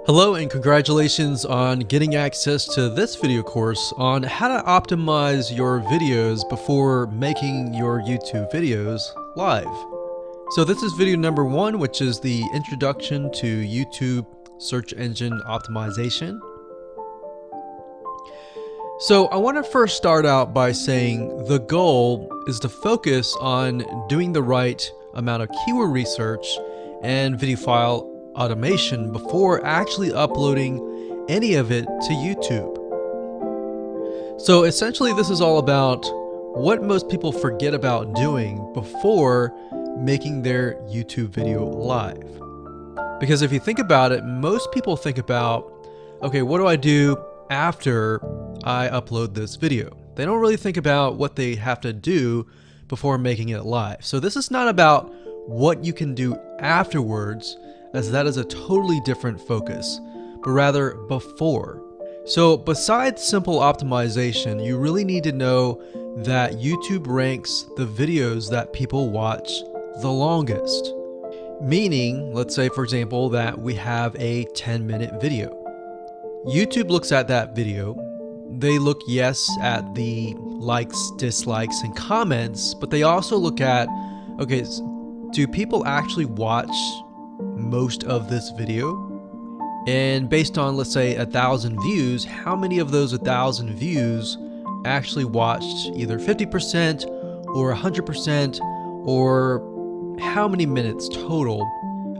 Hello and congratulations on getting access to this video course on how to optimize your videos before making your YouTube videos live. So this is video number 1, which is the introduction to YouTube search engine optimization. So I want to first start out by saying the goal is to focus on doing the right amount of keyword research and video file automation before actually uploading any of it to YouTube. So essentially this is all about what most people forget about doing before making their YouTube video live. Because if you think about it, most people think about, okay, what do I do after I upload this video? They don't really think about what they have to do before making it live. So this is not about what you can do afterwards, as that is a totally different focus, but rather before. So besides simple optimization, you really need to know that YouTube ranks the videos that people watch the longest. Meaning, let's say for example that we have a 10-minute video. YouTube looks at that video. They look, yes, at the likes, dislikes, and comments, but they also look at, okay, do people actually watch most of this video? And based on, let's say, 1,000 views, how many of those 1,000 views actually watched either 50% or 100%, or how many minutes total?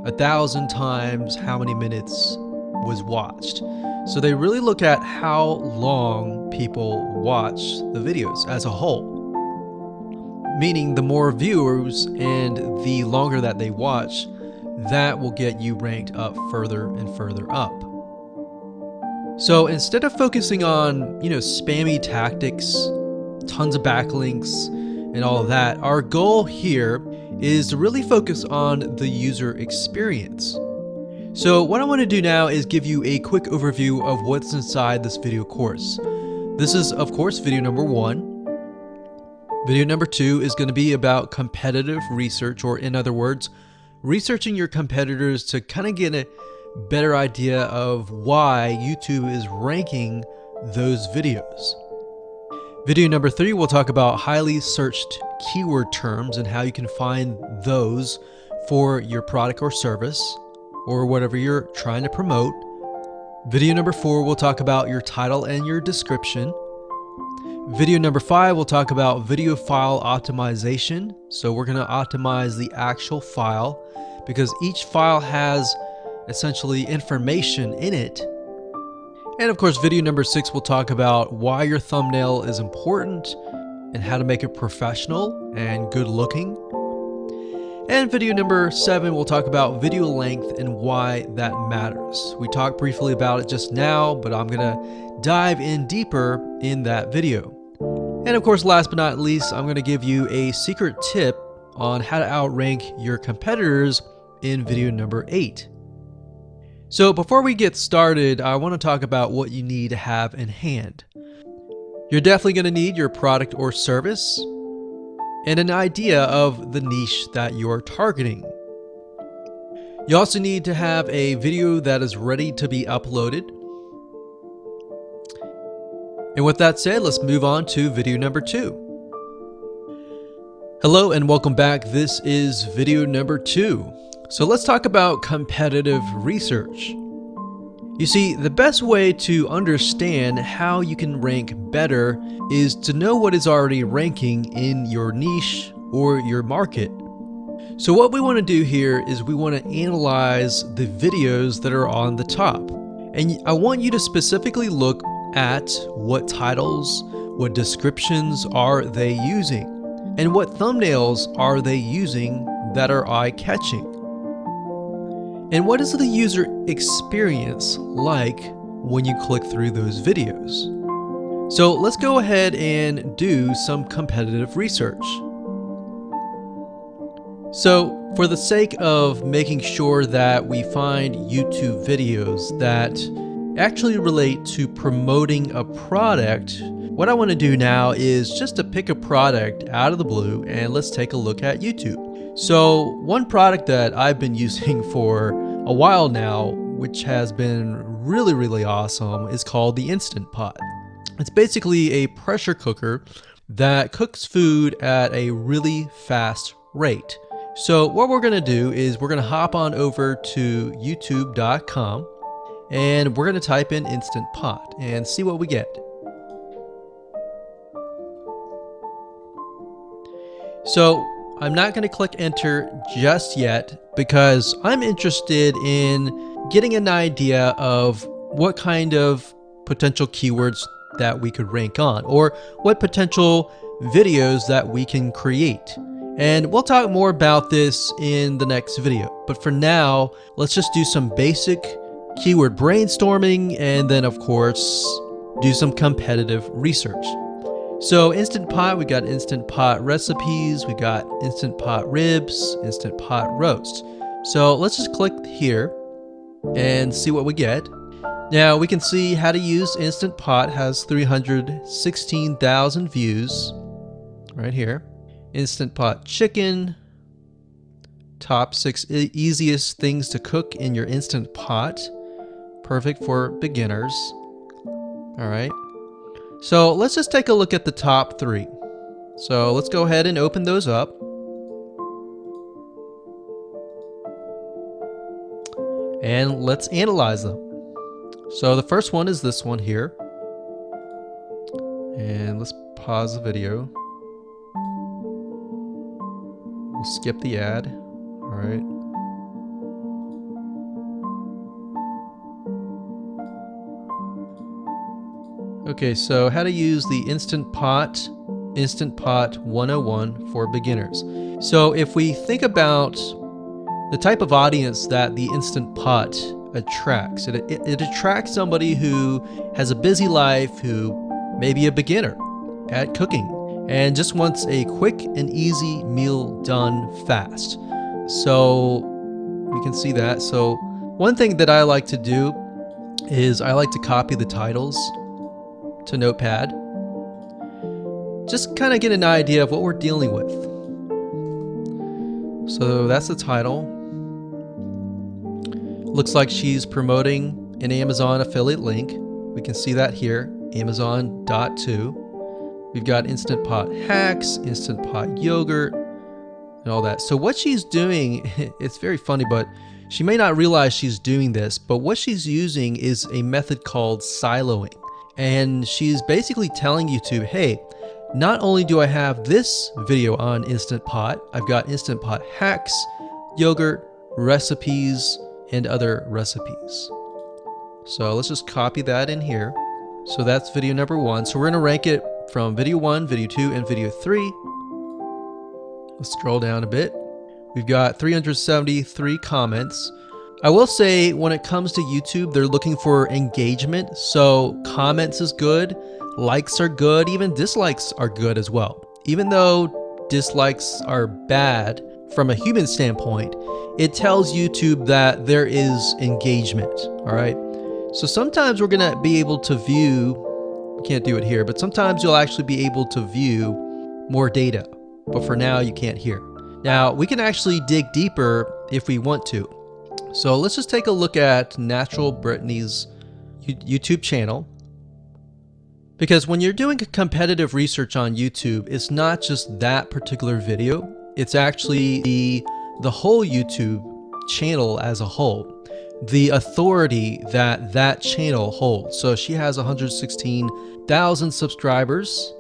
1,000 times how many minutes was watched. So they really look at how long people watch the videos as a whole. Meaning the more viewers and the longer that they watch, that will get you ranked up further and further up. So instead of focusing on, spammy tactics, tons of backlinks, and all of that, our goal here is to really focus on the user experience. So what I want to do now is give you a quick overview of what's inside this video course. This is, of course, video number 1. Video number 2 is going to be about competitive research, or in other words, researching your competitors to kind of get a better idea of why YouTube is ranking those videos. Video number 3, we'll talk about highly searched keyword terms and how you can find those for your product or service or whatever you're trying to promote. Video number 4, we'll talk about your title and your description. Video number 5, we'll talk about video file optimization. So we're going to optimize the actual file because each file has essentially information in it. And of course, video number 6, we'll talk about why your thumbnail is important and how to make it professional and good looking. And video number 7, we'll talk about video length and why that matters. We talked briefly about it just now, but I'm going to dive in deeper in that video. And of course, last but not least, I'm going to give you a secret tip on how to outrank your competitors in video number 8. So before we get started, I want to talk about what you need to have in hand. You're definitely going to need your product or service and an idea of the niche that you're targeting. You also need to have a video that is ready to be uploaded. And with that said, let's move on to video number 2. Hello and welcome back. This is video number 2. So let's talk about competitive research. You see, the best way to understand how you can rank better is to know what is already ranking in your niche or your market. So what we want to do here is we want to analyze the videos that are on the top. And I want you to specifically look at what titles, what descriptions are they using, and what thumbnails are they using that are eye-catching. And what is the user experience like when you click through those videos? So let's go ahead and do some competitive research. So for the sake of making sure that we find YouTube videos that actually relate to promoting a product, what I want to do now is just to pick a product out of the blue and let's take a look at YouTube. So one product that I've been using for a while now, which has been really awesome, is called the Instant Pot. It's basically a pressure cooker that cooks food at a really fast rate. So what we're gonna do is we're gonna hop on over to youtube.com and we're gonna type in Instant Pot and see what we get. So I'm not going to click enter just yet because I'm interested in getting an idea of what kind of potential keywords that we could rank on, or what potential videos that we can create. And we'll talk more about this in the next video. But for now, let's just do some basic keyword brainstorming and then of course do some competitive research. So Instant Pot, we got Instant Pot recipes, we got Instant Pot ribs, Instant Pot roast. So let's just click here and see what we get. Now we can see how to use Instant Pot has 316,000 views right here. Instant Pot chicken, top 6 easiest things to cook in your Instant Pot. Perfect for beginners. All right. So let's just take a look at the top 3. So let's go ahead and open those up. And let's analyze them. So the first one is this one here. And let's pause the video. We'll skip the ad. All right. Okay, so how to use the Instant Pot 101 for beginners. So if we think about the type of audience that the Instant Pot attracts, it attracts somebody who has a busy life, who may be a beginner at cooking and just wants a quick and easy meal done fast. So we can see that. So one thing that I like to do is I like to copy the titles to Notepad. Just kind of get an idea of what we're dealing with. So that's the title. Looks like she's promoting an Amazon affiliate link. We can see that here, Amazon.to. We've got Instant Pot hacks, Instant Pot yogurt, and all that. So what she's doing, it's very funny, but she may not realize she's doing this, but what she's using is a method called siloing. And she's basically telling YouTube, hey, not only do I have this video on Instant Pot, I've got Instant Pot hacks, yogurt, recipes, and other recipes. So let's just copy that in here. So that's video number 1. So we're gonna rank it from video 1, video 2, and video 3. Let's scroll down a bit. We've got 373 comments. I will say when it comes to YouTube, they're looking for engagement. So comments is good, likes are good, even dislikes are good as well. Even though dislikes are bad from a human standpoint, it tells YouTube that there is engagement, all right? So sometimes we're gonna be able to view, we can't do it here, but sometimes you'll actually be able to view more data. But for now, you can't hear. Now, we can actually dig deeper if we want to. So let's just take a look at Natural Brittany's YouTube channel. Because when you're doing competitive research on YouTube, it's not just that particular video. It's actually the whole YouTube channel as a whole. The authority that that channel holds. So she has 116,000 subscribers.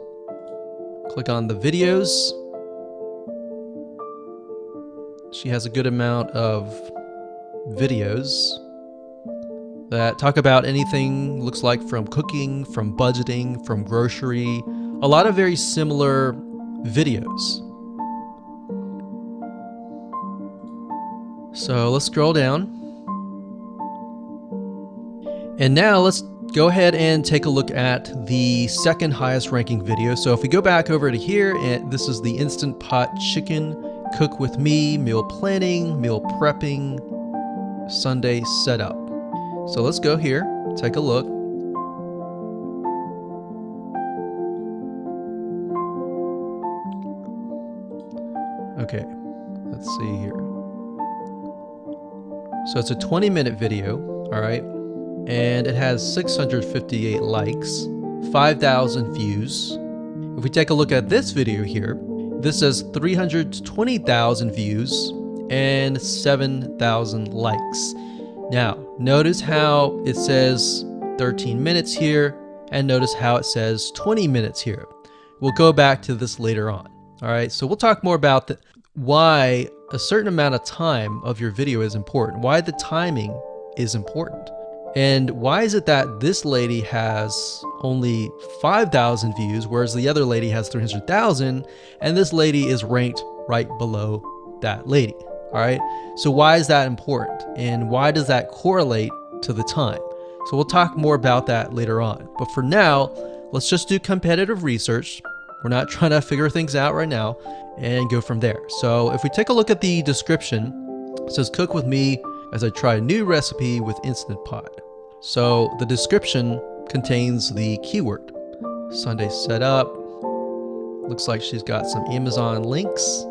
Click on the videos. She has a good amount of videos that talk about anything, looks like from cooking, from budgeting, from grocery, a lot of very similar videos. So let's scroll down. And now let's go ahead and take a look at the second highest ranking video. So if we go back over to here, and this is the Instant Pot chicken, cook with me, meal planning, meal prepping, Sunday setup. So let's go here, take a look. Okay, let's see here. So it's a 20-minute video, all right? And it has 658 likes, 5,000 views. If we take a look at this video here, this has 320,000 views and 7,000 likes. Now, notice how it says 13 minutes here, and notice how it says 20 minutes here. We'll go back to this later on. All right, so we'll talk more about why a certain amount of time of your video is important, why the timing is important. And why is it that this lady has only 5,000 views, whereas the other lady has 300,000, and this lady is ranked right below that lady? All right, so why is that important? And why does that correlate to the time? So we'll talk more about that later on. But for now, let's just do competitive research. We're not trying to figure things out right now, and go from there. So if we take a look at the description, it says cook with me as I try a new recipe with Instant Pot. So the description contains the keyword. Sunday setup. Looks like she's got some Amazon links.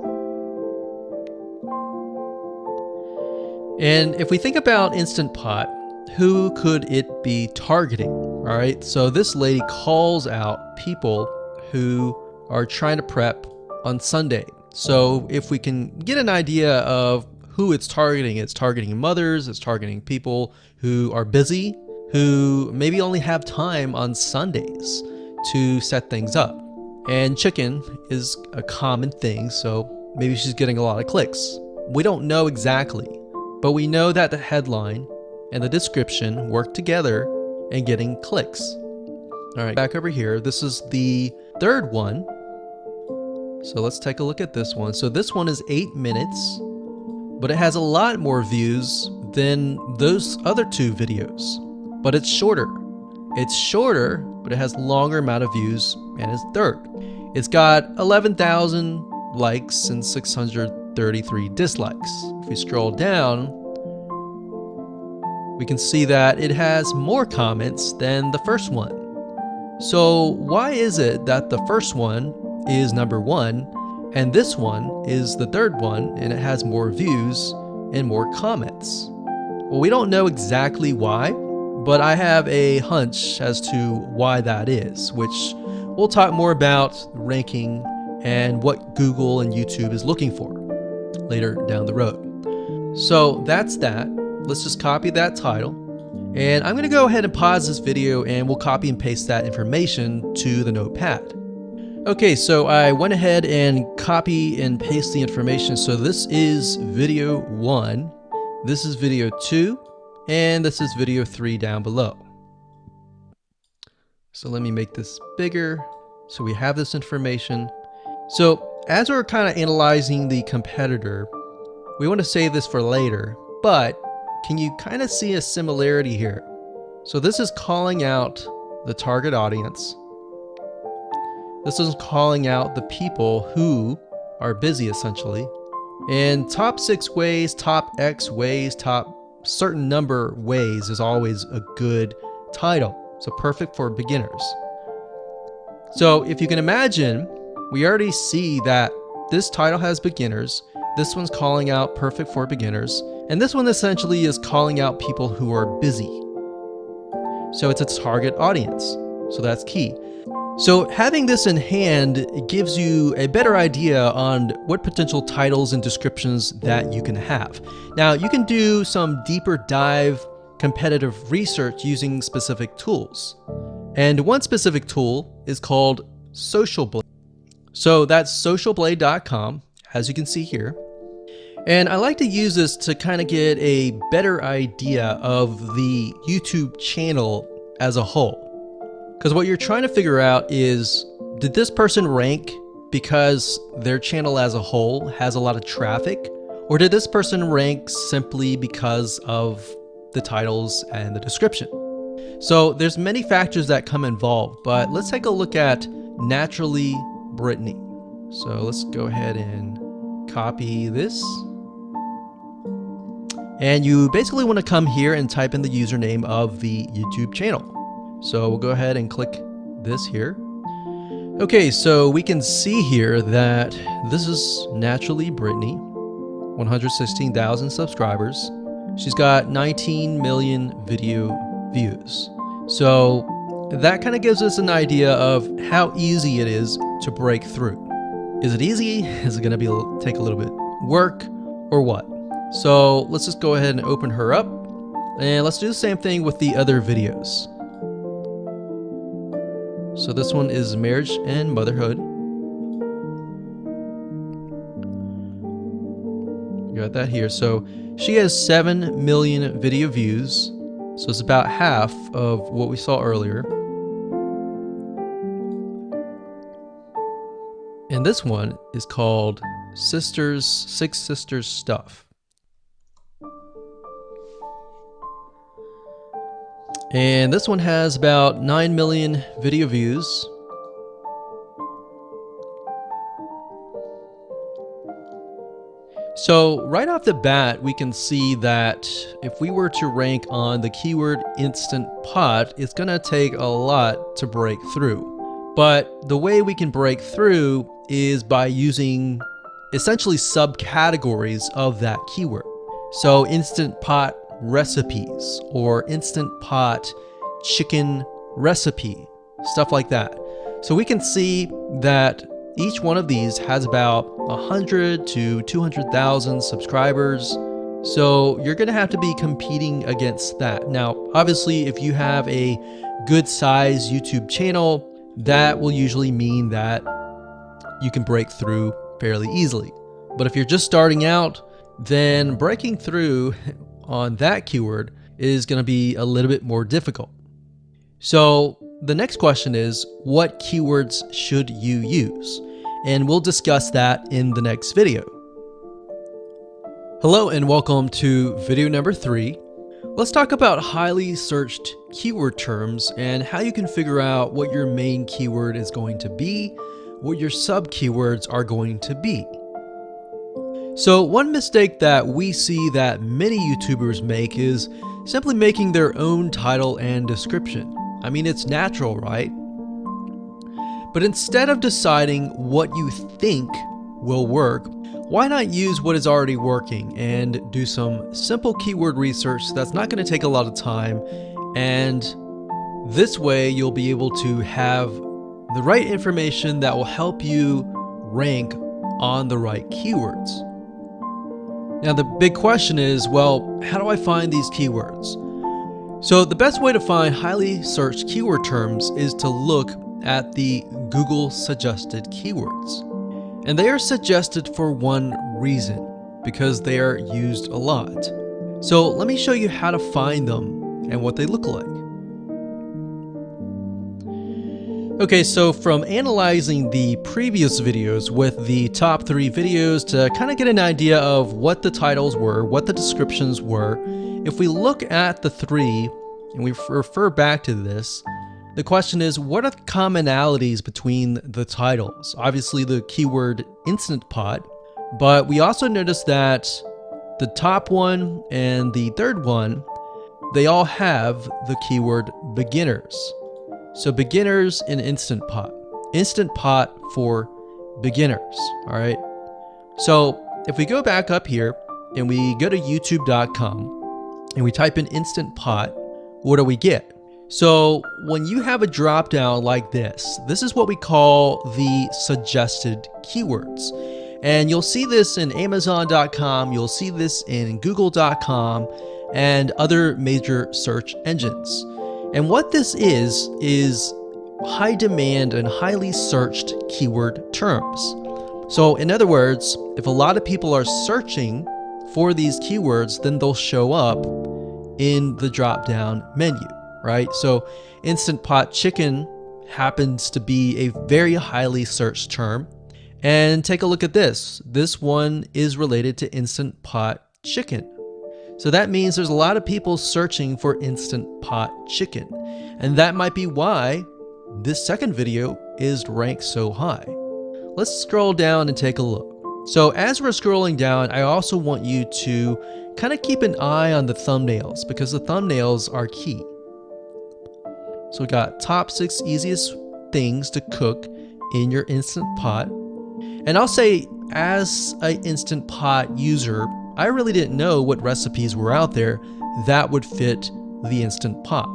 And if we think about Instant Pot, who could it be targeting? All right, so this lady calls out people who are trying to prep on Sunday. So if we can get an idea of who it's targeting mothers, it's targeting people who are busy, who maybe only have time on Sundays to set things up. And chicken is a common thing, so maybe she's getting a lot of clicks. We don't know exactly, but we know that the headline and the description work together in getting clicks. All right, back over here, this is the third one. So let's take a look at this one. So this one is 8 minutes, but it has a lot more views than those other two videos, but it's shorter. It's shorter, but it has longer amount of views, and it's third. It's got 11,000 likes and 633 dislikes. If we scroll down, we can see that it has more comments than the first one. So why is it that the first one is number one and this one is the third one and it has more views and more comments? Well, we don't know exactly why, but I have a hunch as to why that is, which we'll talk more about ranking and what Google and YouTube is looking for later down the road. So that's that. Let's just copy that title. And I'm going to go ahead and pause this video and we'll copy and paste that information to the notepad. Okay, so I went ahead and copy and paste the information. So this is video 1, this is video 2, and this is video 3 down below. So let me make this bigger so we have this information. So as we're kind of analyzing the competitor, we want to save this for later, but can you kind of see a similarity here? So this is calling out the target audience. This is calling out the people who are busy, essentially. And top 6 ways, top X ways, top certain number ways is always a good title. So perfect for beginners. So if you can imagine, we already see that this title has beginners. This one's calling out perfect for beginners. And this one essentially is calling out people who are busy. So it's a target audience. So that's key. So having this in hand gives you a better idea on what potential titles and descriptions that you can have. Now you can do some deeper dive competitive research using specific tools. And one specific tool is called Social Blade. So that's socialblade.com, as you can see here. And I like to use this to kind of get a better idea of the YouTube channel as a whole. Because what you're trying to figure out is, did this person rank because their channel as a whole has a lot of traffic? Or did this person rank simply because of the titles and the description? So there's many factors that come involved, but let's take a look at Naturally Brittany. So let's go ahead and copy this. And you basically want to come here and type in the username of the YouTube channel. So we'll go ahead and click this here. Okay, so we can see here that this is naturally Brittany, 116,000 subscribers. She's got 19 million video views. So that kind of gives us an idea of how easy it is to break through. Is it easy? Is it going to take a little bit work or what? So let's just go ahead and open her up, and let's do the same thing with the other videos. So this one is marriage and motherhood. You got that here. So she has 7 million video views. So it's about half of what we saw earlier. And this one is called Six Sisters Stuff. And this one has about 9 million video views. So right off the bat, we can see that if we were to rank on the keyword Instant Pot, it's gonna take a lot to break through. But the way we can break through is by using essentially subcategories of that keyword. So Instant Pot recipes or Instant Pot chicken recipe, stuff like that. So we can see that each one of these has about 100 to 200,000 subscribers. So you're going to have to be competing against that. Now, obviously, if you have a good size YouTube channel, that will usually mean that you can break through fairly easily. But if you're just starting out, then breaking through on that keyword is going to be a little bit more difficult. So the next question is, what keywords should you use? And we'll discuss that in the next video. Hello and welcome to video number 3. Let's talk about highly searched keyword terms and how you can figure out what your main keyword is going to be, what your sub keywords are going to be. So one mistake that we see that many YouTubers make is simply making their own title and description. I mean, it's natural, right? But instead of deciding what you think will work, why not use what is already working and do some simple keyword research that's not going to take a lot of time, and this way you'll be able to have the right information that will help you rank on the right keywords. Now the big question is, well, how do I find these keywords? So the best way to find highly searched keyword terms is to look at the Google suggested keywords. And they are suggested for one reason, because they are used a lot. So let me show you how to find them and what they look like. Okay, so from analyzing the previous videos with the top 3 videos to kind of get an idea of what the titles were, what the descriptions were, if we look at the 3 and we refer back to this, the question is, what are the commonalities between the titles? Obviously the keyword Instant Pot, but we also notice that the top one and the third one, they all have the keyword beginners. So beginners in Instant Pot. Instant Pot for beginners, all right? So if we go back up here and we go to youtube.com and we type in Instant Pot, what do we get? So when you have a drop down like this is what we call the suggested keywords. And you'll see this in amazon.com, you'll see this in google.com and other major search engines. And what this is high demand and highly searched keyword terms. So in other words, if a lot of people are searching for these keywords, then they'll show up in the drop down menu. Right? So Instant Pot chicken happens to be a very highly searched term. And take a look at this. This one is related to Instant Pot chicken. So that means there's a lot of people searching for Instant Pot chicken. And that might be why this second video is ranked so high. Let's scroll down and take a look. So as we're scrolling down, I also want you to kind of keep an eye on the thumbnails, because the thumbnails are key. So we got top 6 easiest things to cook in your Instant Pot. And I'll say, as an Instant Pot user, I really didn't know what recipes were out there that would fit the Instant Pot.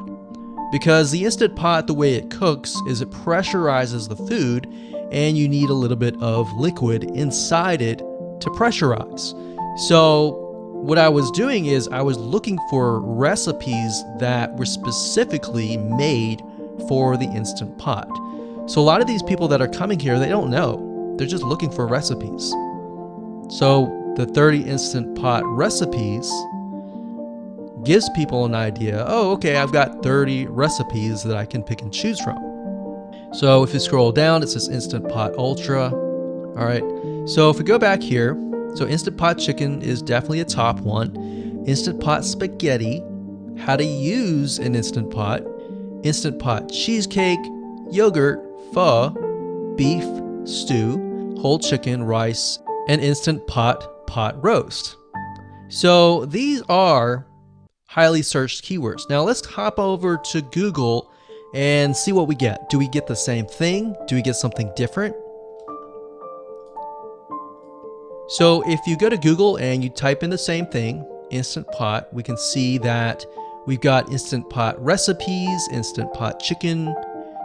Because the Instant Pot, the way it cooks is it pressurizes the food, and you need a little bit of liquid inside it to pressurize. So what I was doing is I was looking for recipes that were specifically made for the Instant Pot. So a lot of these people that are coming here, they don't know. They're just looking for recipes. So the 30 Instant Pot recipes gives people an idea. Oh, okay, I've got 30 recipes that I can pick and choose from. So if you scroll down, it says Instant Pot Ultra. All right, so if we go back here, so Instant Pot Chicken is definitely a top one. Instant Pot Spaghetti, how to use an Instant Pot. Instant Pot Cheesecake, Yogurt, Pho, Beef Stew, Whole Chicken, Rice, and Instant Pot Roast. So these are highly searched keywords. Now let's hop over to Google and see what we get. Do we get the same thing? Do we get something different? So if you go to Google and you type in the same thing, Instant Pot, we can see that we've got Instant Pot recipes, Instant Pot chicken.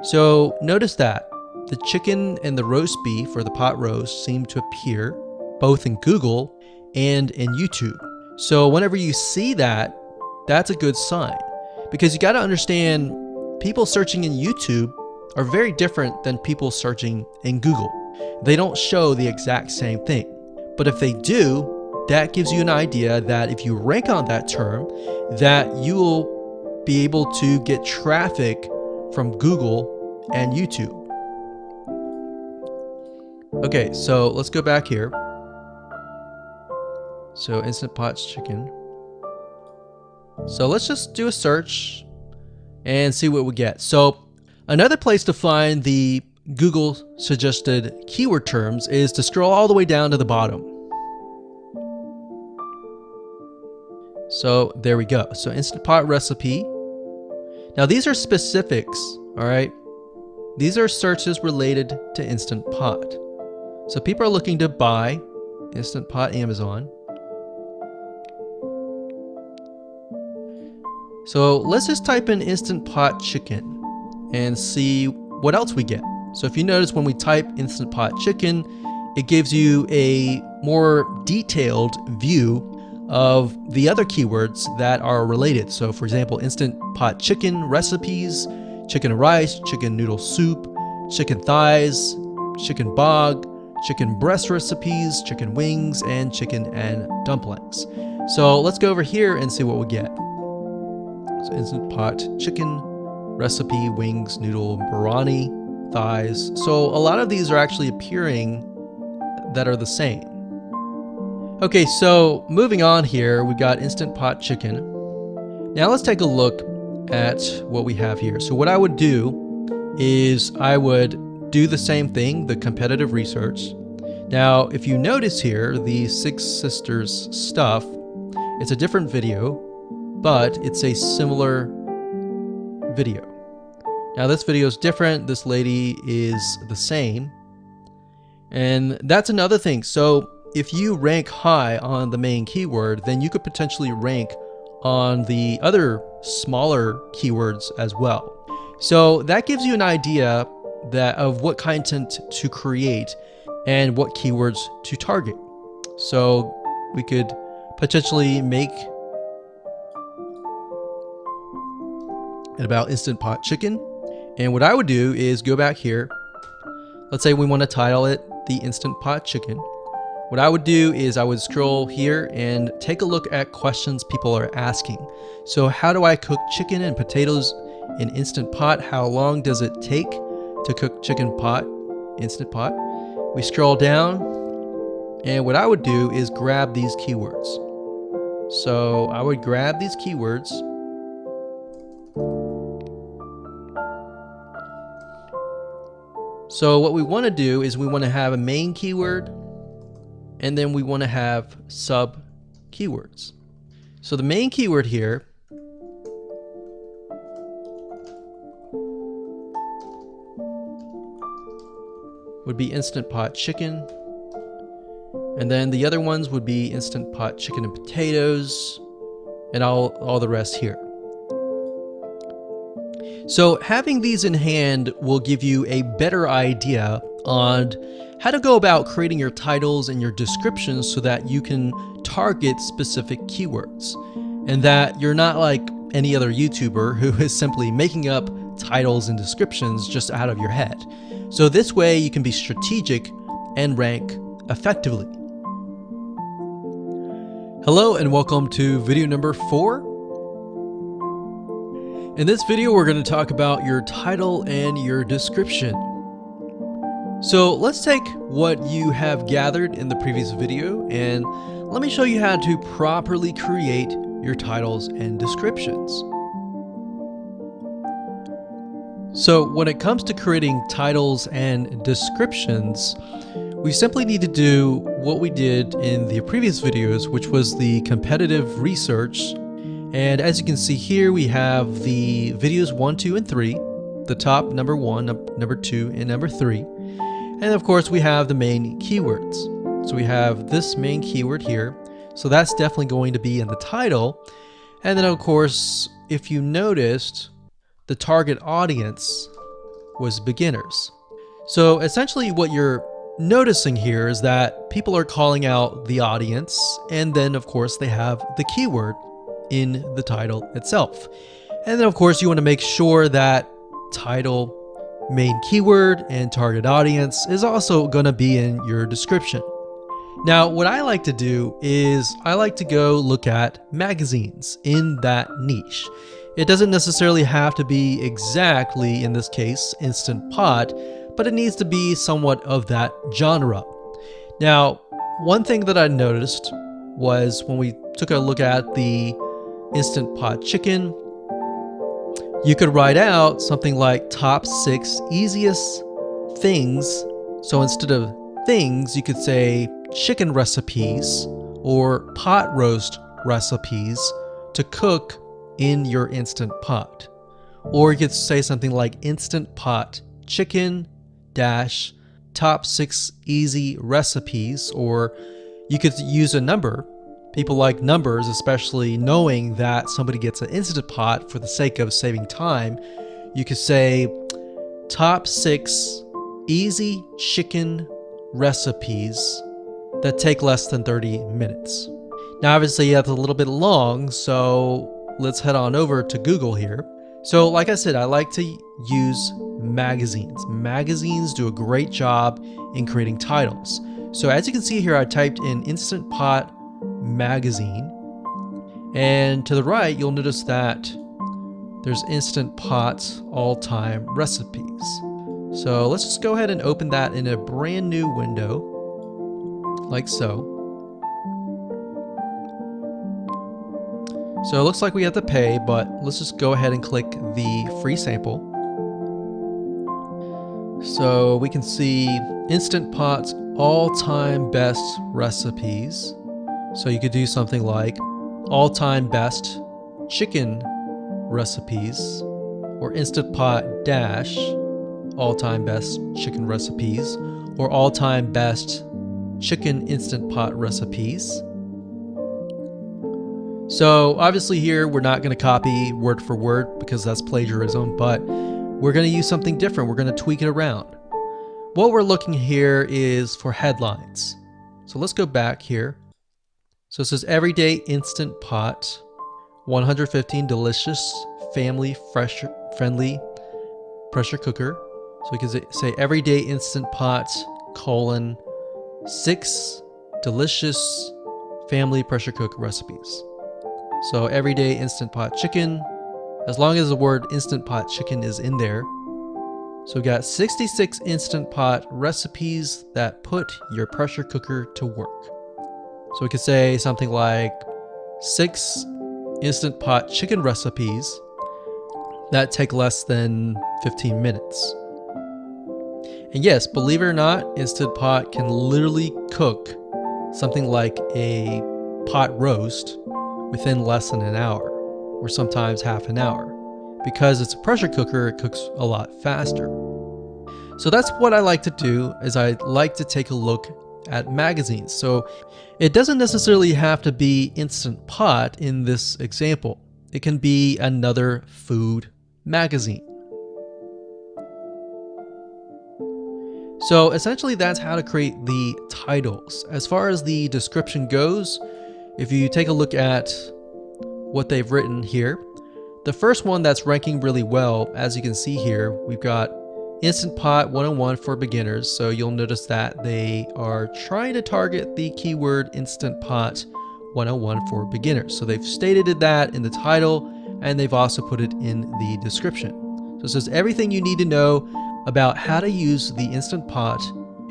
So notice that the chicken and the roast beef or the pot roast seem to appear both in Google and in YouTube. So whenever you see that, that's a good sign, because you got to understand, people searching in YouTube are very different than people searching in Google. They don't show the exact same thing. But if they do, that gives you an idea that if you rank on that term, that you will be able to get traffic from Google and YouTube. Okay, so let's go back here. So Instant Pot Chicken. So let's just do a search and see what we get. So another place to find the Google suggested keyword terms is to scroll all the way down to the bottom. So there we go. So Instant Pot recipe. Now these are specifics, all right? These are searches related to Instant Pot. So people are looking to buy Instant Pot Amazon. So let's just type in Instant Pot Chicken and see what else we get. So if you notice, when we type Instant Pot Chicken, it gives you a more detailed view of the other keywords that are related. So for example, Instant Pot Chicken recipes, chicken rice, chicken noodle soup, chicken thighs, chicken bog, chicken breast recipes, chicken wings, and chicken and dumplings. So let's go over here and see what we get. So Instant Pot Chicken recipe, wings, noodle, biryani, thighs. So a lot of these are actually appearing that are the same. Okay, so moving on here, we've got Instant Pot Chicken. Now let's take a look at what we have here. So what I would do is I would do the same thing, the competitive research. Now, if you notice here, the Six Sisters stuff, it's a different video, but it's a similar video. Now this video is different. This lady is the same. And that's another thing. So if you rank high on the main keyword, then you could potentially rank on the other smaller keywords as well. So that gives you an idea that of what content to create and what keywords to target. So we could potentially make it about Instant Pot Chicken. And what I would do is go back here. Let's say we want to title it the Instant Pot Chicken. What I would do is I would scroll here and take a look at questions people are asking. So how do I cook chicken and potatoes in Instant Pot? How long does it take to cook chicken pot, Instant Pot? We scroll down, and what I would do is grab these keywords. So I would grab these keywords. So what we want to do is we want to have a main keyword, and then we want to have sub keywords. So the main keyword here would be Instant Pot Chicken. And then the other ones would be Instant Pot Chicken and Potatoes, and all the rest here. So having these in hand will give you a better idea on how to go about creating your titles and your descriptions so that you can target specific keywords, and that you're not like any other YouTuber who is simply making up titles and descriptions just out of your head. So this way you can be strategic and rank effectively. Hello and welcome to video number 4. In this video, we're going to talk about your title and your description. So let's take what you have gathered in the previous video and let me show you how to properly create your titles and descriptions. So when it comes to creating titles and descriptions, we simply need to do what we did in the previous videos, which was the competitive research. And as you can see here, we have the videos 1, 2, and 3, the top number 1, number 2, and number 3. And of course, we have the main keywords. So we have this main keyword here. So that's definitely going to be in the title. And then of course, if you noticed, the target audience was beginners. So essentially what you're noticing here is that people are calling out the audience, and then of course they have the keyword in the title itself. And then of course you want to make sure that title, main keyword, and target audience is also going to be in your description. Now what I like to do is I like to go look at magazines in that niche. It doesn't necessarily have to be exactly, in this case, Instant Pot, but it needs to be somewhat of that genre. Now, one thing that I noticed was when we took a look at the Instant Pot Chicken, you could write out something like top 6 easiest things. So instead of things, you could say chicken recipes or pot roast recipes to cook in your Instant Pot. Or you could say something like Instant Pot Chicken dash top 6 easy recipes, or you could use a number. People like numbers, especially knowing that somebody gets an Instant Pot for the sake of saving time. You could say top 6 easy chicken recipes that take less than 30 minutes. Now obviously that's a little bit long, so let's head on over to Google here. So like I said, I like to use magazines. Magazines do a great job in creating titles. So as you can see here, I typed in Instant Pot magazine, and to the right you'll notice that there's Instant Pot all-time recipes. So let's just go ahead and open that in a brand new window like so. So it looks like we have to pay, but let's just go ahead and click the free sample. So we can see Instant Pot's all-time best recipes. So you could do something like all-time best chicken recipes, or Instant Pot dash all-time best chicken recipes, or all-time best chicken Instant Pot recipes. So obviously here we're not going to copy word for word because that's plagiarism, but we're going to use something different. We're going to tweak it around. What we're looking here is for headlines. So let's go back here. So it says everyday Instant Pot, 115 delicious, family friendly pressure cooker. So we can say everyday Instant Pot, colon, 6 delicious family pressure cook recipes. So everyday Instant Pot chicken, as long as the word Instant Pot chicken is in there. So we got 66 Instant Pot recipes that put your pressure cooker to work. So we could say something like 6 Instant Pot chicken recipes that take less than 15 minutes. And yes, believe it or not, Instant Pot can literally cook something like a pot roast within less than an hour, or sometimes half an hour. Because it's a pressure cooker, it cooks a lot faster. So that's what I like to do, is I like to take a look at magazines. So it doesn't necessarily have to be Instant Pot in this example. It can be another food magazine. So essentially that's how to create the titles. As far as the description goes, if you take a look at what they've written here, the first one that's ranking really well, as you can see here, we've got Instant Pot 101 for beginners. So you'll notice that they are trying to target the keyword Instant Pot 101 for beginners. So they've stated that in the title, and they've also put it in the description. So it says everything you need to know about how to use the Instant Pot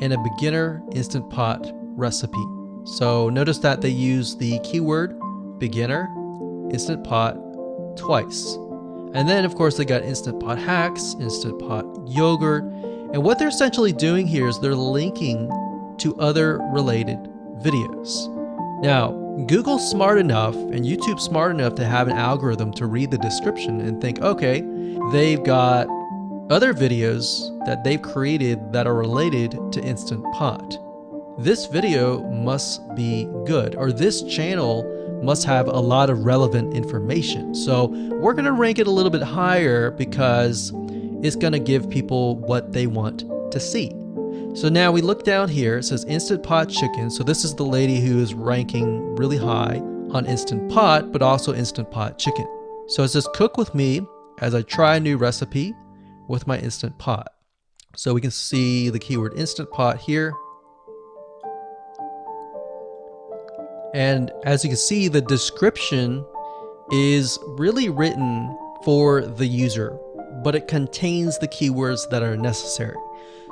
in a beginner Instant Pot recipe. So notice that they use the keyword beginner Instant Pot twice. And then of course they got Instant Pot hacks, Instant Pot yogurt. And what they're essentially doing here is they're linking to other related videos. Now, Google's smart enough and YouTube's smart enough to have an algorithm to read the description and think, okay, they've got other videos that they've created that are related to Instant Pot. This video must be good, or this channel must have a lot of relevant information. So we're going to rank it a little bit higher because it's going to give people what they want to see. So now we look down here, it says Instant Pot chicken. So this is the lady who is ranking really high on Instant Pot, but also Instant Pot chicken. So it says cook with me as I try a new recipe with my Instant Pot. So we can see the keyword Instant Pot here. And as you can see, the description is really written for the user, but it contains the keywords that are necessary.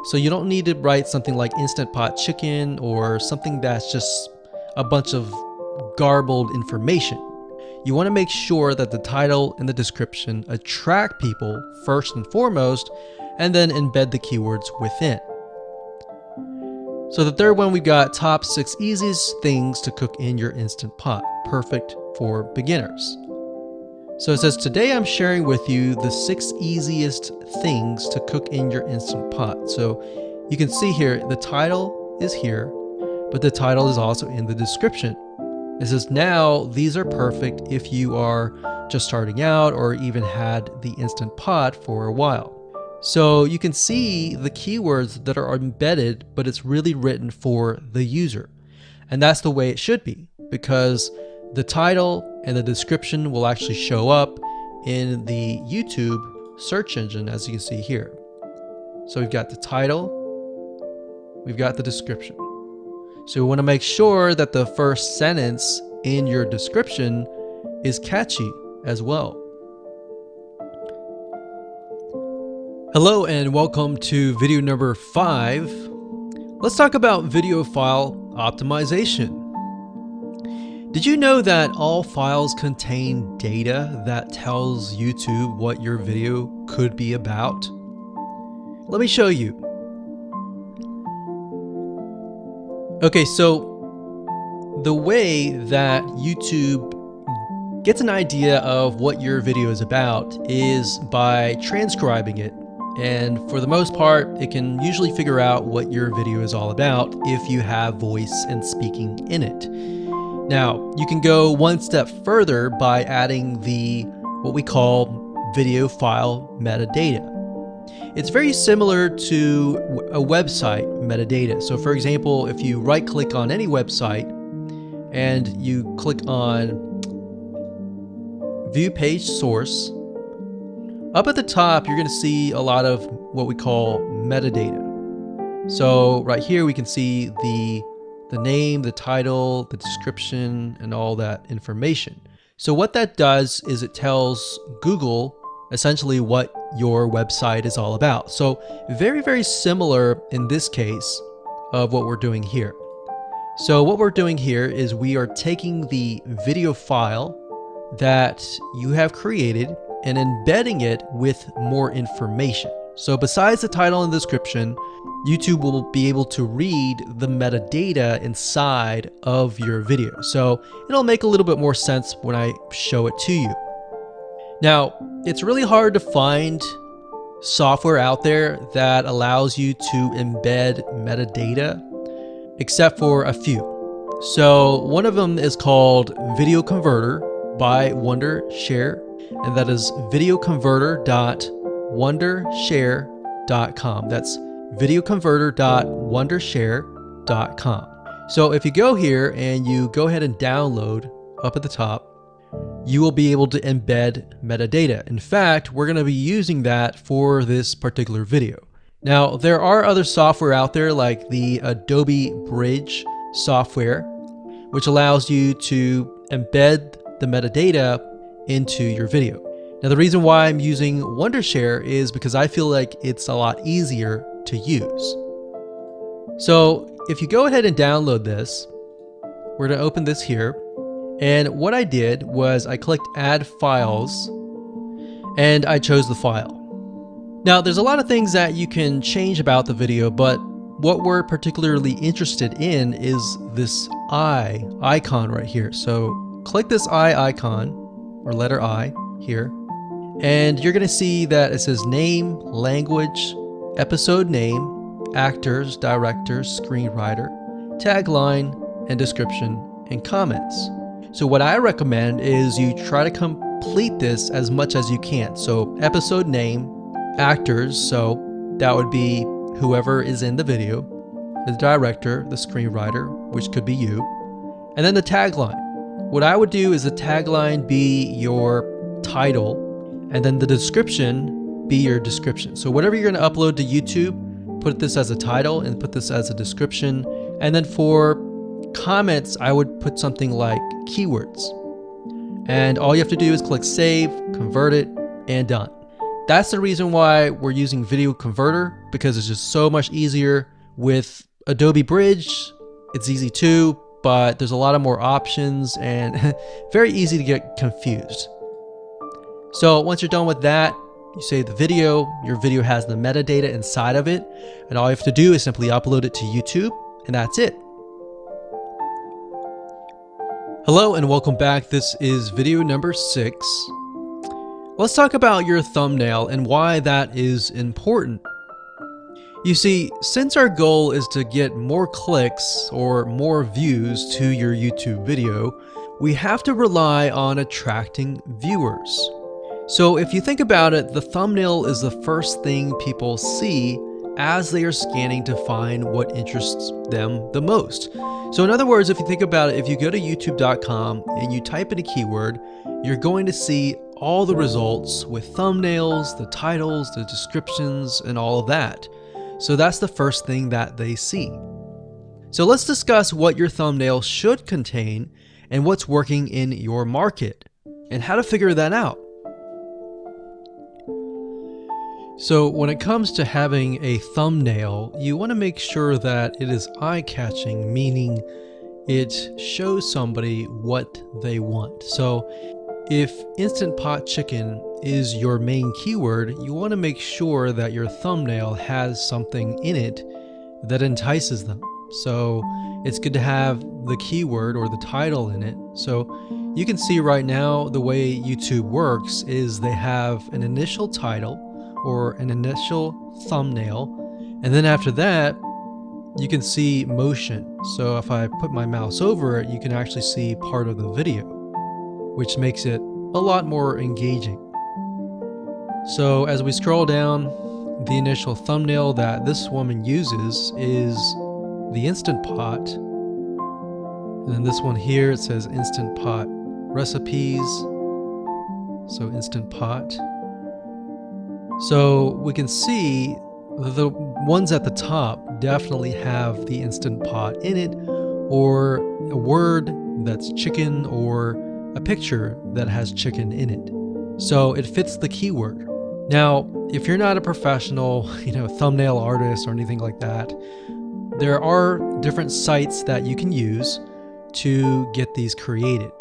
So you don't need to write something like Instant Pot chicken or something that's just a bunch of garbled information. You want to make sure that the title and the description attract people first and foremost, and then embed the keywords within. So the third one, we've got top 6 easiest things to cook in your Instant Pot, perfect for beginners. So it says, today I'm sharing with you the 6 easiest things to cook in your Instant Pot. So you can see here, the title is here, but the title is also in the description. It says now these are perfect if you are just starting out or even had the Instant Pot for a while. So you can see the keywords that are embedded, but it's really written for the user. And that's the way it should be, because the title and the description will actually show up in the YouTube search engine, as you can see here. So we've got the title, we've got the description. So we want to make sure that the first sentence in your description is catchy as well. Hello and welcome to video number 5. Let's talk about video file optimization. Did you know that all files contain data that tells YouTube what your video could be about? Let me show you. Okay, so the way that YouTube gets an idea of what your video is about is by transcribing it. And for the most part, it can usually figure out what your video is all about if you have voice and speaking in it. Now, you can go one step further by adding the what we call video file metadata. It's very similar to a website metadata. So for example, if you right click on any website and you click on view page source, up at the top, you're going to see a lot of what we call metadata. So right here, we can see the name, the title, the description, and all that information. So what that does is it tells Google essentially what your website is all about. So very, very similar in this case of what we're doing here. So what we're doing here is we are taking the video file that you have created and embedding it with more information. So besides the title and description, YouTube will be able to read the metadata inside of your video. So it'll make a little bit more sense when I show it to you. Now, it's really hard to find software out there that allows you to embed metadata, except for a few. So one of them is called Video Converter by Wondershare, and that is videoconverter.wondershare.com. That's videoconverter.wondershare.com. So if you go here and you go ahead and download up at the top, you will be able to embed metadata. In fact, we're going to be using that for this particular video. Now, there are other software out there like the Adobe Bridge software, which allows you to embed the metadata into your video. Now, the reason why I'm using Wondershare is because I feel like it's a lot easier to use. So if you go ahead and download this, we're going to open this here. And what I did was I clicked Add Files and I chose the file. Now, there's a lot of things that you can change about the video, but what we're particularly interested in is this eye icon right here. So click this eye icon, or letter I here, and you're going to see that it says name, language, episode name, actors, directors, screenwriter, tagline, and description, and comments. So what I recommend is you try to complete this as much as you can. So episode name, actors, so that would be whoever is in the video, the director, the screenwriter, which could be you, and then the tagline. What I would do is the tagline be your title, and then the description be your description. So whatever you're going to upload to YouTube, put this as a title and put this as a description. And then for comments, I would put something like keywords. And all you have to do is click save, convert it, and done. That's the reason why we're using Video Converter, because it's just so much easier. With Adobe Bridge, it's easy too, but there's a lot of more options and very easy to get confused. So once you're done with that, you save the video. Your video has the metadata inside of it, and all you have to do is simply upload it to YouTube, and that's it. Hello and welcome back. This is video number 6. Let's talk about your thumbnail and why that is important. You see, since our goal is to get more clicks or more views to your YouTube video, we have to rely on attracting viewers. So if you think about it, the thumbnail is the first thing people see as they are scanning to find what interests them the most. So in other words, if you think about it, if you go to youtube.com and you type in a keyword, you're going to see all the results with thumbnails, the titles, the descriptions, and all of that. So that's the first thing that they see. So let's discuss what your thumbnail should contain and what's working in your market and how to figure that out. So when it comes to having a thumbnail, you want to make sure that it is eye-catching, meaning it shows somebody what they want. So if Instant Pot Chicken is your main keyword, you want to make sure that your thumbnail has something in it that entices them. So it's good to have the keyword or the title in it. So you can see right now the way YouTube works is they have an initial title or an initial thumbnail, and then after that you can see motion. So if I put my mouse over it, you can actually see part of the video, which makes it a lot more engaging. So as we scroll down, the initial thumbnail that this woman uses is the Instant Pot, and then this one here, it says Instant Pot recipes, so Instant Pot. So we can see the ones at the top definitely have the Instant Pot in it, or a word that's chicken, or a picture that has chicken in it. So it fits the keyword. Now, if you're not a professional, thumbnail artist or anything like that, there are different sites that you can use to get these created.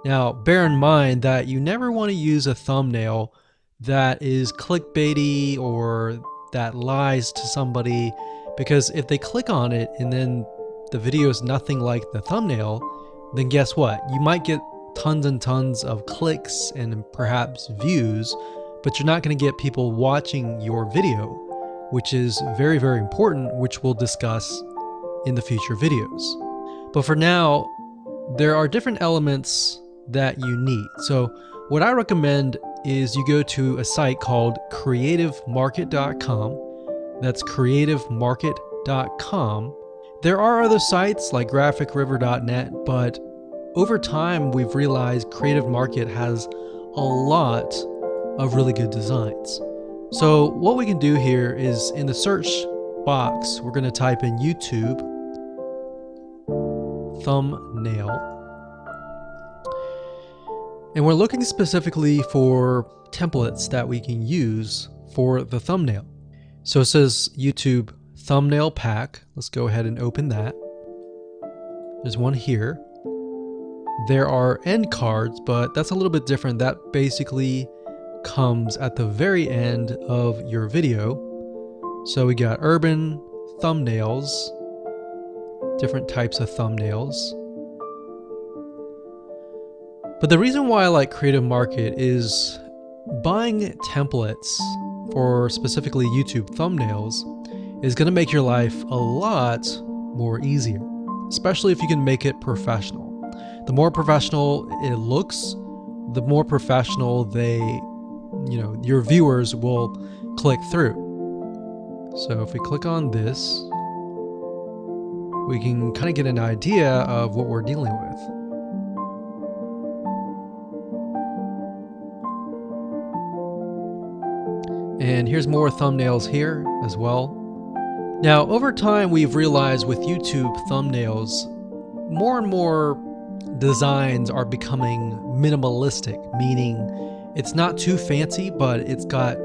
Now, bear in mind that you never want to use a thumbnail that is clickbaity or that lies to somebody, because if they click on it and then the video is nothing like the thumbnail, then guess what? You might get tons and tons of clicks and perhaps views, but you're not going to get people watching your video, which is very, very important, which we'll discuss in the future videos. But for now, there are different elements that you need. So what I recommend is you go to a site called creativemarket.com. That's creativemarket.com. There are other sites like graphicriver.net, but over time we've realized Creative Market has a lot of really good designs. So what we can do here is in the search box, we're going to type in YouTube thumbnail. And we're looking specifically for templates that we can use for the thumbnail. So it says YouTube thumbnail pack. Let's go ahead and open that. There's one here. There are end cards, but that's a little bit different. That basically comes at the very end of your video. So we got urban thumbnails, different types of thumbnails. But the reason why I like Creative Market is buying templates for specifically YouTube thumbnails is going to make your life a lot more easier, especially if you can make it professional. The more professional it looks, the more professional your viewers will click through. So if we click on this, we can kind of get an idea of what we're dealing with. And here's more thumbnails here as well. Now, over time, we've realized with YouTube thumbnails, more and more designs are becoming minimalistic, meaning it's not too fancy, but it's got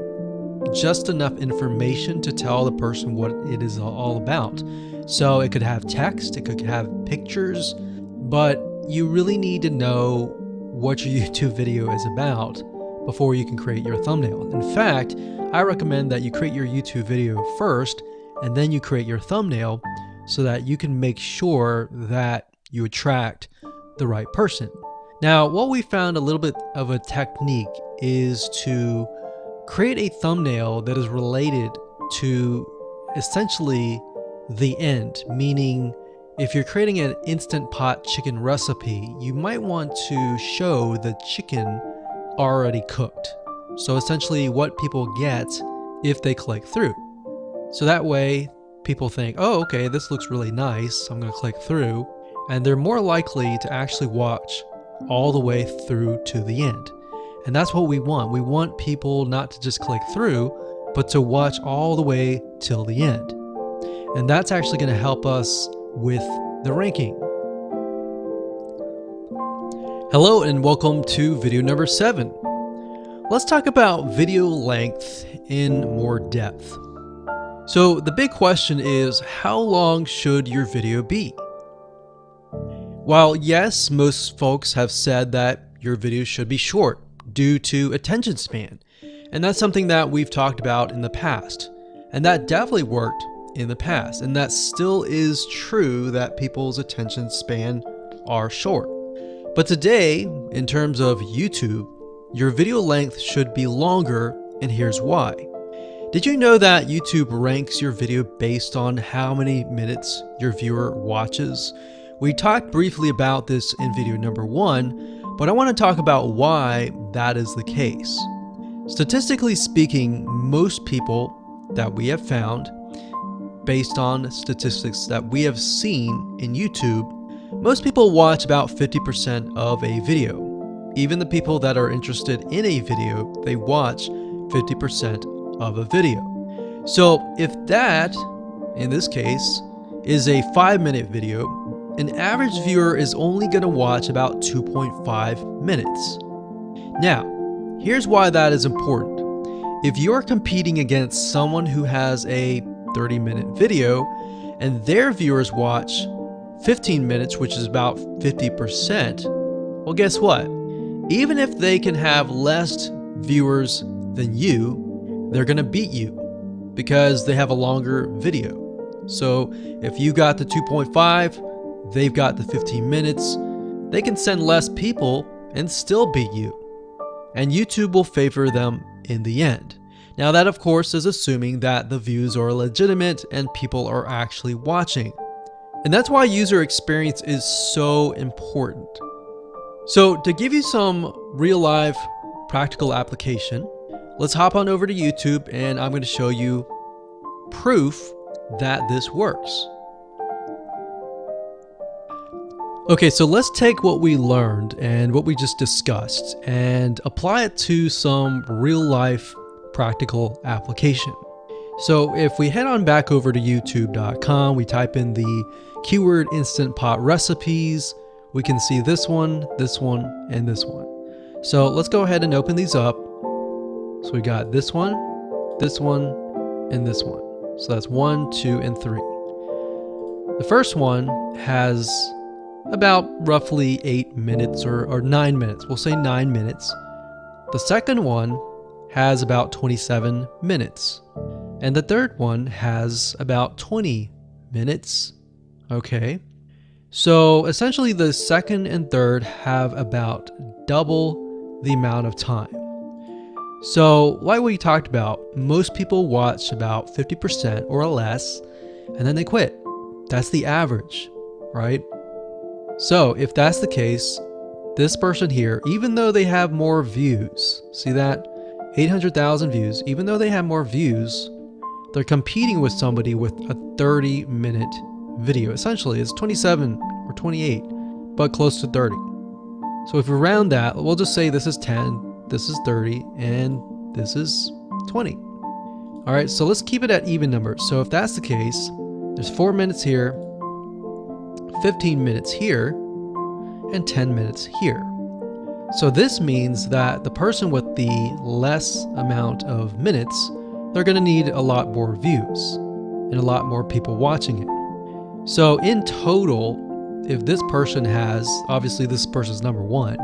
just enough information to tell the person what it is all about. So it could have text, it could have pictures, but you really need to know what your YouTube video is about before you can create your thumbnail. In fact, I recommend that you create your YouTube video first and then you create your thumbnail so that you can make sure that you attract the right person. Now, what we found a little bit of a technique is to create a thumbnail that is related to essentially the end, meaning if you're creating an Instant Pot chicken recipe, you might want to show the chicken already cooked. So essentially what people get if they click through. So that way people think, oh, okay, this looks really nice, I'm going to click through, and they're more likely to actually watch all the way through to the end. And that's what we want. We want people not to just click through, but to watch all the way till the end. And that's actually going to help us with the ranking. Hello and welcome to video number 7. Let's talk about video length in more depth. So the big question is, how long should your video be? While yes, most folks have said that your video should be short due to attention span, and that's something that we've talked about in the past, and that definitely worked in the past, and that still is true that people's attention span are short. But today, in terms of YouTube, your video length should be longer, and here's why. Did you know that YouTube ranks your video based on how many minutes your viewer watches? We talked briefly about this in video number 1, but I want to talk about why that is the case. Statistically speaking, most people that we have found, based on statistics that we have seen in YouTube, most people watch about 50% of a video. Even the people that are interested in a video, they watch 50% of a video. So if that, in this case, is a 5-minute video, an average viewer is only going to watch about 2.5 minutes. Now, here's why that is important. If you're competing against someone who has a 30-minute video and their viewers watch 15 minutes, which is about 50%, well, guess what? Even if they can have less viewers than you, they're going to beat you because they have a longer video. So if you got the 2.5, they've got the 15 minutes, they can send less people and still beat you. And YouTube will favor them in the end. Now that of course is assuming that the views are legitimate and people are actually watching. And that's why user experience is so important. So to give you some real life practical application, let's hop on over to YouTube and I'm going to show you proof that this works. Okay, so let's take what we learned and what we just discussed and apply it to some real life practical application. So if we head on back over to youtube.com, we type in the keyword Instant Pot recipes, we can see this one, and this one. So let's go ahead and open these up. So we got this one, and this one. So that's 1, 2, and 3. The first one has about roughly 8 minutes or 9 minutes. We'll say 9 minutes. The second one has about 27 minutes. And the third one has about 20 minutes. Okay. So essentially the second and third have about double the amount of time. So like we talked about, most people watch about 50% or less and then they quit. That's the average, right? So if that's the case, this person here, even though they have more views, see that? 800,000 views, even though they have more views, they're competing with somebody with a 30-minute video. Essentially, it's 27 or 28, but close to 30. So if we round that, we'll just say this is 10, this is 30, and this is 20. All right, so let's keep it at even numbers. So if that's the case, there's 4 minutes here, 15 minutes here, and 10 minutes here. So this means that the person with the less amount of minutes, they're going to need a lot more views and a lot more people watching it. So in total, if this person has, obviously this person's number one,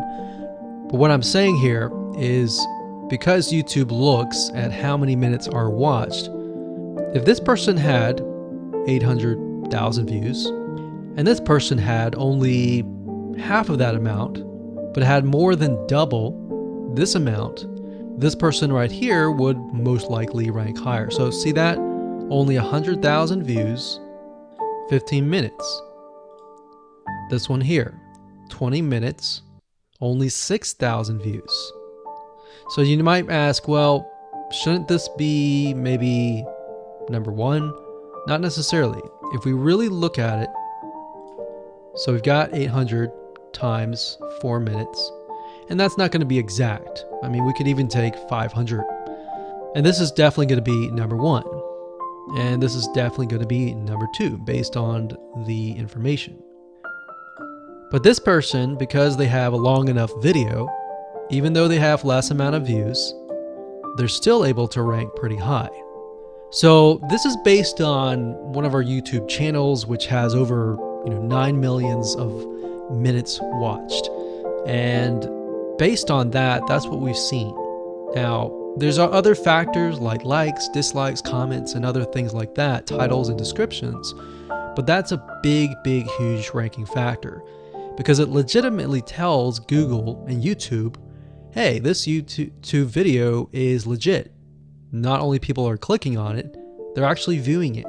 but what I'm saying here is because YouTube looks at how many minutes are watched, if this person had 800,000 views and this person had only half of that amount, but had more than double this amount, this person right here would most likely rank higher. So see that? Only 100,000 views, 15 minutes. This one here, 20 minutes, only 6,000 views. So you might ask, well, shouldn't this be maybe number one? Not necessarily. If we really look at it, so we've got 800 times 4 minutes, and that's not going to be exact. I mean, we could even take 500. And this is definitely going to be number one. And this is definitely going to be number two based on the information. But this person, because they have a long enough video, even though they have less amount of views, they're still able to rank pretty high. So this is based on one of our YouTube channels, which has over 9 million of minutes watched. And based on that, that's what we've seen. Now, there's other factors like likes, dislikes, comments, and other things like that, titles and descriptions. But that's a big, huge ranking factor because it legitimately tells Google and YouTube, hey, this YouTube video is legit. Not only people are clicking on it, they're actually viewing it.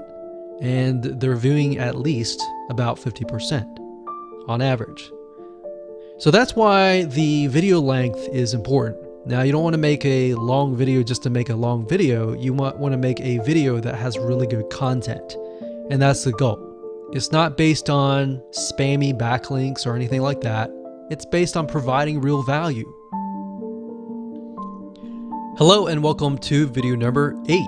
And they're viewing at least about 50% on average. So that's why the video length is important. Now, you don't want to make a long video just to make a long video. You want to make a video that has really good content. And that's the goal. It's not based on spammy backlinks or anything like that. It's based on providing real value. Hello and welcome to video number 8.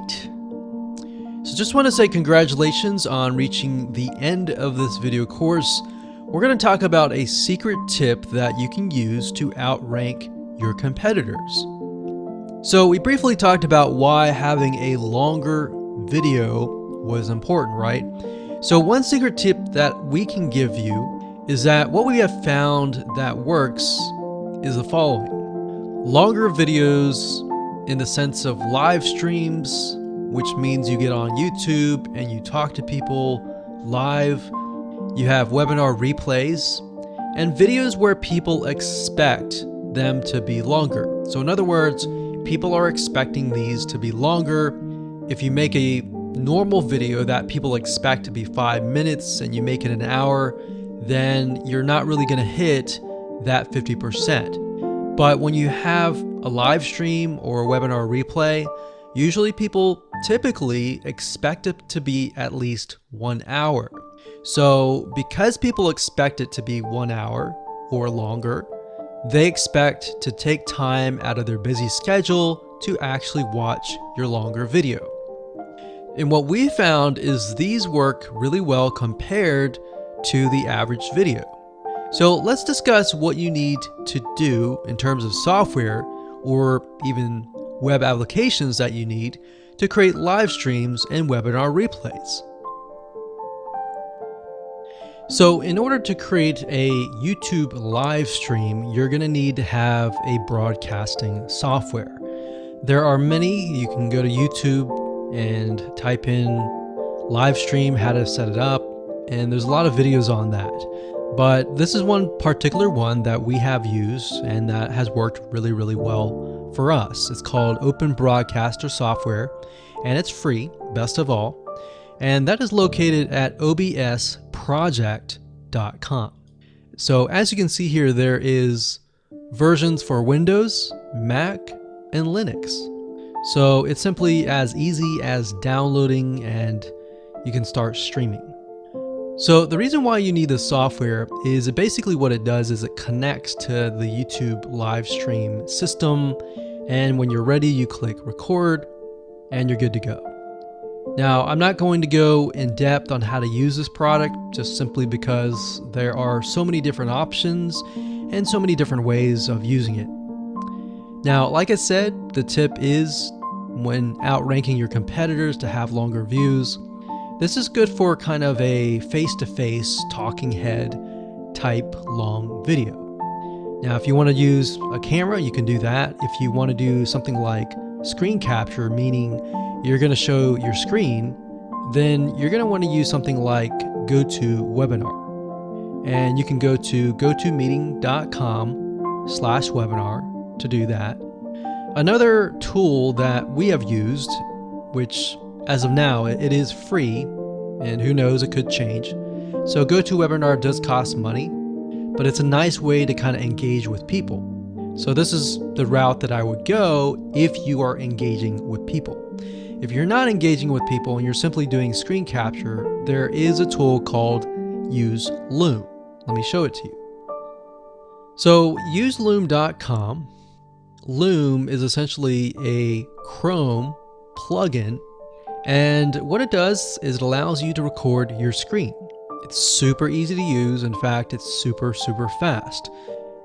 So just want to say congratulations on reaching the end of this video course. We're going to talk about a secret tip that you can use to outrank your competitors. So we briefly talked about why having a longer video was important, right? So one secret tip that we can give you is that what we have found that works is the following. Longer videos in the sense of live streams, which means you get on YouTube and you talk to people live. You have webinar replays and videos where people expect them to be longer. So in other words, people are expecting these to be longer. If you make a normal video that people expect to be 5 minutes and you make it an hour, then you're not really going to hit that 50%. But when you have a live stream or a webinar replay, usually people typically expect it to be at least 1 hour. So because people expect it to be 1 hour or longer, they expect to take time out of their busy schedule to actually watch your longer video. And what we found is these work really well compared to the average video. So let's discuss what you need to do in terms of software or even web applications that you need to create live streams and webinar replays. So in order to create a YouTube live stream, you're going to need to have a broadcasting software. There are many. You can go to YouTube and type in live stream, how to set it up, and there's a lot of videos on that. But this is one particular one that we have used and that has worked really, really well for us. It's called Open Broadcaster Software, and it's free, best of all. And that is located at obsproject.com. So as you can see here, there is versions for Windows, Mac, and Linux. So it's simply as easy as downloading and you can start streaming. So the reason why you need this software is basically what it does is it connects to the YouTube live stream system, and when you're ready you click record and you're good to go. Now I'm not going to go in depth on how to use this product just simply because there are so many different options and so many different ways of using it. Now, like I said, the tip is when outranking your competitors to have longer views. This is good for kind of a face-to-face talking head type long video. Now, if you want to use a camera, you can do that. If you want to do something like screen capture, meaning you're going to show your screen, then you're going to want to use something like GoToWebinar. And you can go to gotomeeting.com/webinar to do that. Another tool that we have used, which as of now it is free, and who knows, it could change. So GoToWebinar does cost money, but it's a nice way to kind of engage with people. So this is the route that I would go if you are engaging with people. If you're not engaging with people and you're simply doing screen capture, there is a tool called Use Loom. Let me show it to you. So useloom.com. Loom is essentially a Chrome plugin, and what it does is it allows you to record your screen. It's super easy to use. In fact, it's super fast.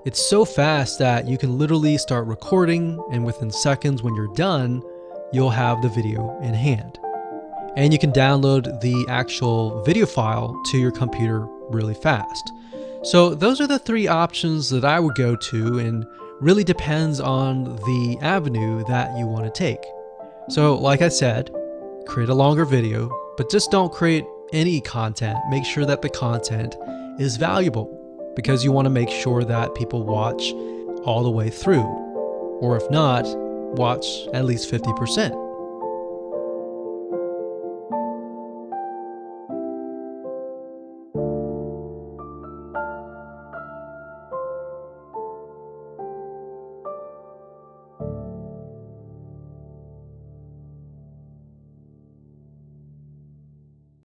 It's so fast that you can literally start recording, and within seconds when you're done, you'll have the video in hand. And you can download the actual video file to your computer really fast. So those are the three options that I would go to, and really depends on the avenue that you want to take. So like I said, create a longer video, but just don't create any content. Make sure that the content is valuable, because you want to make sure that people watch all the way through, or if not, watch at least 50%.